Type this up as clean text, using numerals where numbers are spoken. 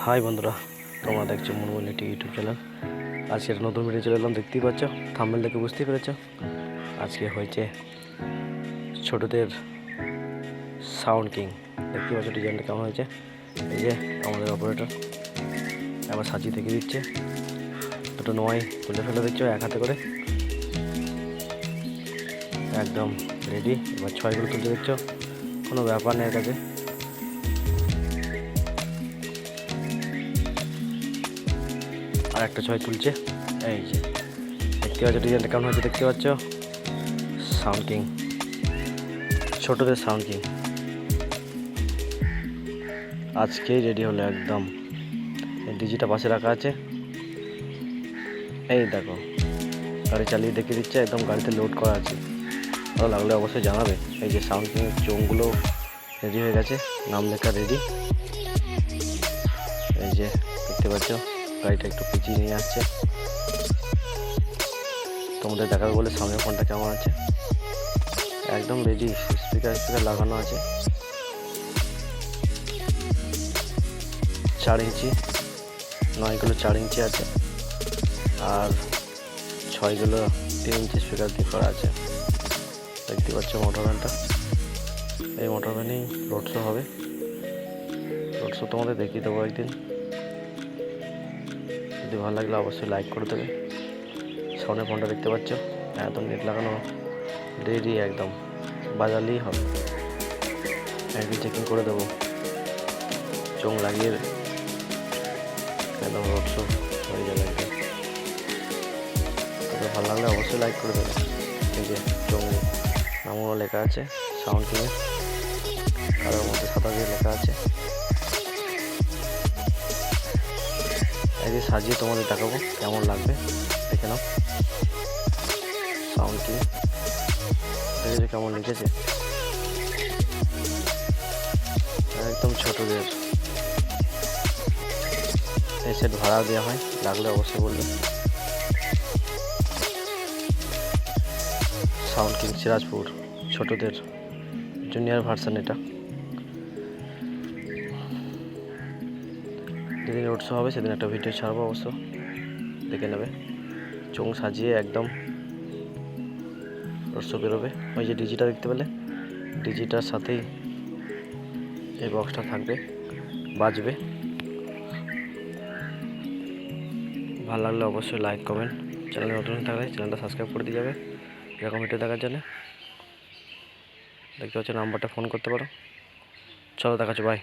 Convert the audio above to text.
High বন্ধুরা, তোমরা দেখছো মুনমুন একটি ইউটিউব চ্যানেল। আজকে একটা নতুন ভিডিও চলে এলাম। দেখতেই পাচ্ছ, থাম্বনেল দেখে বুঝতেই পেরেছো। আজকে হয়েছে ছোটদের সাউন্ড কিং। দেখতে পাচ্ছ ডিজাইনটা কেমন হয়েছে। এই যে আমাদের অপারেটর আবার সাজিয়ে থেকে দিচ্ছে। দুটো নয় তুলে ফেলে দিচ্ছ এক হাতে করে, একদম রেডি। এবার ছয়গুলো তুলতে দেখছো, কোনো ব্যাপার নেই এর কাছে। আর একটা ছয় তুলছে। এই যে দেখতে পাচ্ছ ডিজাইনটা কেমন হয়েছে, দেখতে পাচ্ছ। সাউন্ড কিং, ছোটদের সাউন্ড কিং আজকেই রেডি হলো একদম। এই ডিজিটা পাশে রাখা আছে, এই দেখো গাড়ি চালিয়ে দেখিয়ে দিচ্ছে, একদম গাড়িতে লোড করা আছে। ভালো লাগলে অবশ্যই জানাবে। এই যে সাউন্ড কিংয়ের চোঙগুলো রেডি হয়ে গেছে, নাম লেখা রেডি। এই যে দেখতে পাচ্ছ গাড়িটা একটু পিছিয়ে নিয়ে আসছে তোমাদের দেখাবে বলে। সামনের ফোনটা কেমন আছে, একদম রেডি। স্পিকার লাগানো আছে। 4 ইঞ্চি, 9গুলো 4 ইঞ্চি আছে, আর 6গুলো 3 ইঞ্চি স্পিকার দিয়ে করা আছে। দেখতে পাচ্ছ মোটর ভ্যানটা। এই মোটর ভ্যানেই রোড শো হবে। রোড শো তোমাদের দেখিয়ে দেবো একদিন। যদি ভালো লাগলে অবশ্যই লাইক করে দেবে। সামনের ফোনটা দেখতে পাচ্ছ, একদম নেট লাগানো রেডি, একদম বাজালেই হবে। একদিন চেকিং করে দেবো, চোঙ লাগিয়ে একদম রোড শো হয়ে যাবে একদিন। তবে ভালো লাগলে অবশ্যই লাইক করে দেবে। এই যে চোঙ নামও লেখা আছে সাউন্ড কিংয়ে, কারোর মধ্যে সাদা দিয়ে লেখা আছে। এই যে সাজিয়ে তোমাদের দেখাবো কেমন লাগবে, দেখে নাও। সাউন্ড কিং দেখেছো কেমন লিখেছে, একদম ছোটদের। এই সেট ভাড়া দেওয়া হয়, লাগলে অবশ্যই বলবে। সাউন্ড কিং সিরাজপুর, ছোটদের জুনিয়র ভার্সন। এটা যেদিন রোড শো হবে সেদিন একটা ভিডিও ছাড়বো, অবশ্য দেখে নেবে। চোঙ সাজিয়ে একদম রোড শো বেরোবে। ওই যে ডিজিটা দেখতে পেলে, ডিজিটার সাথেই এই বক্সটা থাকবে, বাজবে। ভালো লাগলে অবশ্যই লাইক কমেন্ট, চ্যানেলে নতুন থাকলে চ্যানেলটা সাবস্ক্রাইব করে দিয়ে যাবে এরকম ভিডিও দেখার জন্য। দেখতে পাচ্ছ নাম্বারটা ফোন করতে পারো। চলো দেখাচ্ছ, বাই।